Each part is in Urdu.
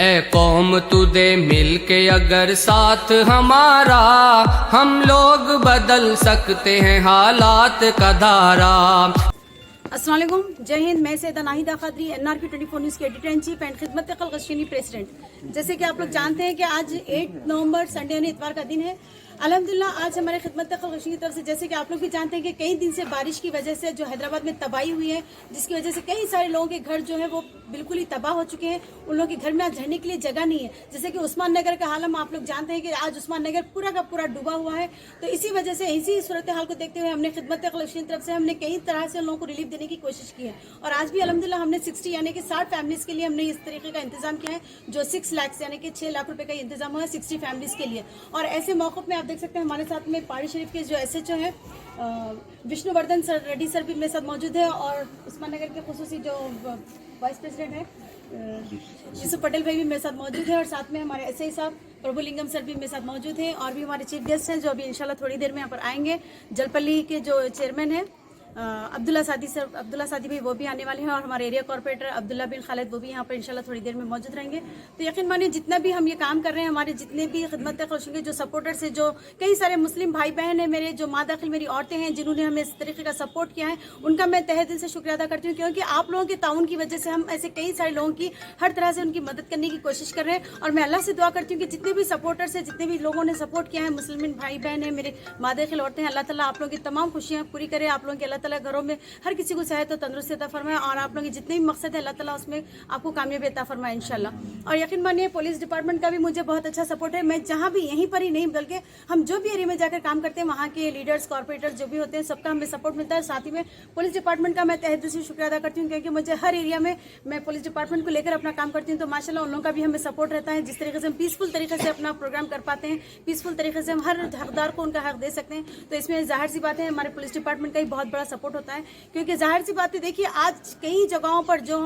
اے قوم تو دے مل کے اگر ساتھ ہمارا، ہم لوگ بدل سکتے ہیں حالات کا دھارا۔ السلام علیکم، جے ہند، میں سیدہ ناہیدہ قادری، NRQ 24 نیوز کے ایڈیٹر ان چیف اینڈ خدمت خلق غششینی پریزیڈنٹ۔ جیسے کہ آپ لوگ جانتے ہیں کہ آج 8 نومبر سنڈے یعنی اتوار کا دن ہے۔ الحمدللہ آج ہمارے خدمت خلق غششینی کی طرف سے، جیسے کہ آپ لوگ بھی جانتے ہیں کہ کئی دن سے بارش کی وجہ سے جو حیدرآباد میں تباہی ہوئی ہے، جس کی وجہ سے کئی سارے لوگوں کے گھر جو ہے وہ بالکل ہی تباہ ہو چکے ہیں۔ ان لوگوں کے گھر میں آج رہنے کے لیے جگہ نہیں ہے۔ جیسے کہ عثمان نگر کا حال ہم آپ لوگ جانتے ہیں کہ آج عثمان نگر پورا کا پورا ڈوبا ہوا ہے۔ تو اسی وجہ سے اسی صورتحال کو دیکھتے ہوئے ہم نے خدمت خلق غششینی کی طرف سے ہم نے کئی طرح سے ان لوگوں کو ریلیف دینے کی کوشش کی ہے۔ اور آج بھی الحمدللہ ہم نے 60 یعنی کہ 60 فیملیز کے لیے ہم نے اس طریقے کا انتظام کیا ہے، جو 6 لاکھ یعنی کہ 6 لاکھ روپے کا انتظام ہوا ہے 60 فیملیز کے لیے۔ اور ایسے موقع میں آپ دیکھ سکتے ہیں ہمارے ساتھ میں پاڑی شریف کے جو SHO ہیں وشنو وردھن ریڈی سر بھی میرے ساتھ موجود ہے، اور عثمان نگر کے خصوصی جو وائس پریزیڈنٹ ہے یوسف پٹیل بھائی بھی میرے ساتھ موجود ہے، اور ساتھ میں ہمارے SI صاحب پربھو لنگم سر بھی میرے ساتھ موجود ہیں، اور بھی ہمارے چیف گیسٹ ہیں جو ابھی انشاءاللہ تھوڑی دیر میں یہاں پر آئیں گے۔ جلپلی کے جو چیئرمین ہیں عبداللہ سعدی بھائی وہ بھی آنے والے ہیں، اور ہمارے ایریا کارپوریٹر عبداللہ بن خالد وہ بھی یہاں پر انشاءاللہ تھوڑی دیر میں موجود رہیں گے۔ تو یقین مانیے جتنا بھی ہم یہ کام کر رہے ہیں، ہمارے جتنے بھی خدمت خلق کے جو سپورٹرس ہیں، جو کئی سارے مسلم بھائی بہن ہیں میرے، جو ماں داخل میری عورتیں ہیں جنہوں نے ہمیں اس طریقے کا سپورٹ کیا ہے، ان کا میں تہہ دل سے شکریہ ادا کرتی ہوں، کیونکہ آپ لوگوں کے تعاون کی وجہ سے ہم ایسے کئی سارے لوگوں کی ہر طرح سے ان کی مدد کرنے کی کوشش کر رہے ہیں۔ اور میں اللہ سے دعا کرتی ہوں کہ جتنے بھی سپورٹرس ہیں، جتنے بھی لوگوں نے سپورٹ کیا ہے، مسلم بھائی بہن ہیں میرے، ماں داخل عورتیں ہیں، اللہ تعالیٰ آپ لوگوں کی تمام خوشیاں پوری کرے، آپ لوگوں کے اللہ تعالیٰ گھروں میں ہر کسی کو صحت و تندرستی عطا فرمائے، اور آپ لوگوں کے جتنے بھی مقصد ہے اللہ تعالیٰ اس میں آپ کو کامیابی عطا فرمائے انشاءاللہ۔ اور یقین مانیے پولیس ڈپارٹمنٹ کا بھی مجھے بہت اچھا سپورٹ ہے۔ میں جہاں بھی، یہیں پر ہی نہیں بلکہ ہم جو بھی ایریا میں جا کر کام کرتے ہیں، وہاں کے لیڈرز کارپوریٹر جو بھی ہوتے ہیں، سب کا ہمیں سپورٹ ملتا ہے۔ ساتھ ہی میں پولیس ڈپارٹمنٹ کا میں تہہ دل سے شکریہ ادا کرتی ہوں، کیونکہ مجھے ہر ایریا میں پولیس ڈپارٹمنٹ کو لے کر اپنا کام کرتی ہوں، تو ماشاءاللہ ان لوگوں کا بھی ہمیں سپورٹ رہتا ہے۔ جس طریقے سے ہم پیسفل طریقے سے اپنا پروگرام کر پاتے ہیں، پیسفل طریقے سے ہم ہر حقدار کو ان کا حق دے سکتے ہیں، تو اس میں ظاہر سی بات ہے ہمارے پولیس ڈپارٹمنٹ کا ہی بہت بڑا سپورٹ ہوتا ہے۔ کیونکہ ظاہر سی بات ہے، دیکھیے آج کئی جگہوں پر جو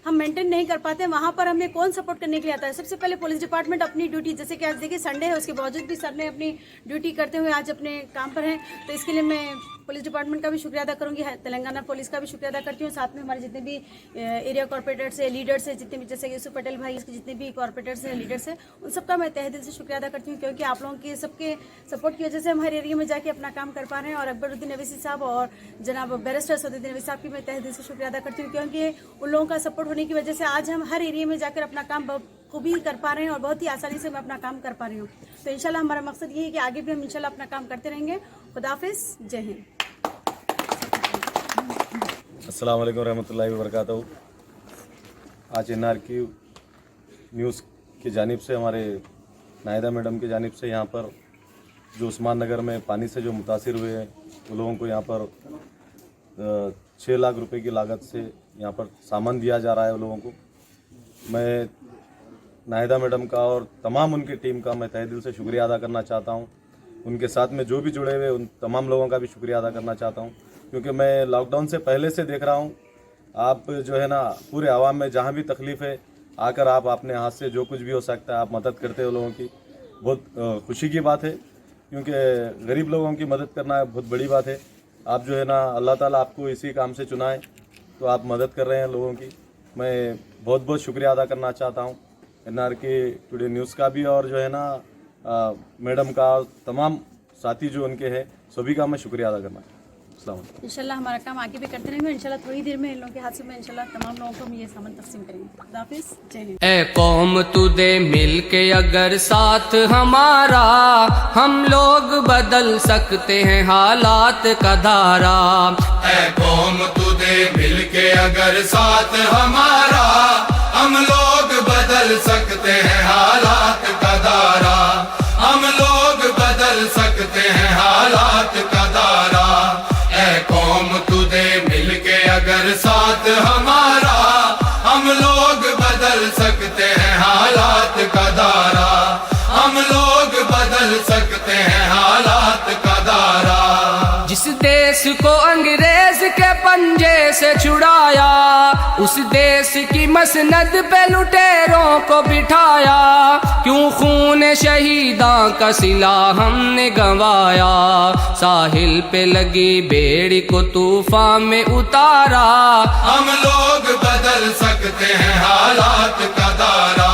ہم مینٹین نہیں کر پاتے، وہاں پر ہمیں کون سپورٹ کرنے کے لیے آتا ہے؟ سب سے پہلے پولیس ڈپارٹمنٹ اپنی ڈیوٹی، جیسے کہ آج دیکھیے سنڈے ہے، اس کے باوجود بھی سر نے اپنی ڈیوٹی کرتے ہوئے آج اپنے کام پر ہیں، تو اس کے لیے میں پولیس ڈپارٹمنٹ کا بھی شکریہ ادا کروں گی، تلنگانہ پولیس کا بھی شکریہ ادا کرتی ہوں، ساتھ میں ہمارے جتنے بھی ایریا کارپوریٹرس ہیں، لیڈرس ہیں، جتنے بھی جیسے یوسف پٹیل بھائی، اس کے جتنے بھی کارپوریٹرس ہیں، لیڈرس ہیں، ان سب کا میں تہہ دل سے شکریہ ادا کرتی ہوں، کیونکہ آپ لوگوں کے سب کے سپورٹ کی وجہ سے ہم ہر ایریا میں جا کے اپنا کام کر پا رہے ہیں۔ اور اکبر الدین اویسی صاحب اور جناب بیرسٹر سعدالدین اویسی صاحب کی میں تہہ دل سے شکریہ ادا کرتی ہوں، کیونکہ ان لوگوں کا سپورٹ ہونے کی وجہ سے آج ہم ہر ایریا میں جا کر اپنا کام خوبی کر پا رہے ہیں، اور بہت ہی آسانی سے میں اپنا کام کر پا رہی ہوں۔ تو انشاءاللہ ہمارا مقصد یہ ہے کہ آگے بھی ہم انشاءاللہ اپنا کام کرتے رہیں گے۔ خدا حافظ، جے ہند۔ السلام علیکم ورحمۃ اللہ وبرکاتہ۔ آج NRQ نیوز کی جانب سے، ہمارے ناہیدہ میڈم کی جانب سے، یہاں پر جو عثمان نگر میں پانی سے جو متاثر ہوئے ہیں وہ لوگوں کو یہاں پر 6 لاکھ روپے کی لاگت سے یہاں پر سامان دیا جا رہا ہے۔ وہ لوگوں کو میں ناہیدہ میڈم کا اور تمام ان کی ٹیم کا میں تہہ دل سے شکریہ ادا کرنا چاہتا ہوں۔ ان کے ساتھ میں جو بھی جڑے ہوئے ان تمام لوگوں کا بھی شکریہ ادا کرنا چاہتا ہوں، کیونکہ میں لاک ڈاؤن سے پہلے سے دیکھ رہا ہوں، آپ جو ہے نا پورے عوام میں جہاں بھی تکلیف ہے آ کر آپ اپنے ہاتھ سے جو کچھ بھی ہو سکتا ہے آپ مدد کرتے ہو لوگوں کی۔ بہت خوشی کی بات ہے، کیونکہ غریب لوگوں کی مدد کرنا بہت بڑی بات ہے۔ آپ جو ہے نا اللہ تعالیٰ آپ کو اسی کام سے چنا ہے، تو آپ مدد کر رہے ہیں لوگوں کی۔ میں بہت بہت شکریہ ادا کرنا چاہتا ہوں NRK ٹوڈے نیوز کا بھی، اور جو ہے نا میڈم کا، تمام ساتھی جو ان کے ہیں سبھی کا میں شکریہ ادا کرنا چاہتا ہوں۔ السلام علیکم۔ انشاءاللہ ہمارا کام آگے بھی کرتے رہیں گے، انشاءاللہ تھوڑی دیر میں ان لوگوں کے ہاتھ سے میں انشاءاللہ تمام لوگوں کو ہم یہ سامان تقسیم کریں گے۔ خدا حافظ، جے ہند۔ اے قوم تو دے مل کے اگر ساتھ ہمارا، ہم لوگ بدل سکتے ہیں حالات کا دھارا۔ اے قوم تو دے مل کے اگر ساتھ ہمارا، ہم لوگ بدل سکتے ہیں حالات کا دھارا، ہم لوگ بدل سکتے ہیں حالات کا دھارا۔ اے قوم تو دے مل کے اگر ساتھ ہمارا، ہم لوگ بدل سکتے ہیں حالات کا دھارا، ہم لوگ بدل سکتے ہیں حالات کا دھارا۔ جس دیس کو انگریز کے پنجے سے چھڑایا، اس دیس کی مسند پہ لٹیروں کو بٹھایا، کیوں خون شہیداں کا صلہ ہم نے گنوایا، ساحل پہ لگی بیڑی کو طوفان میں اتارا۔ ہم لوگ بدل سکتے ہیں حالات کا دھارا،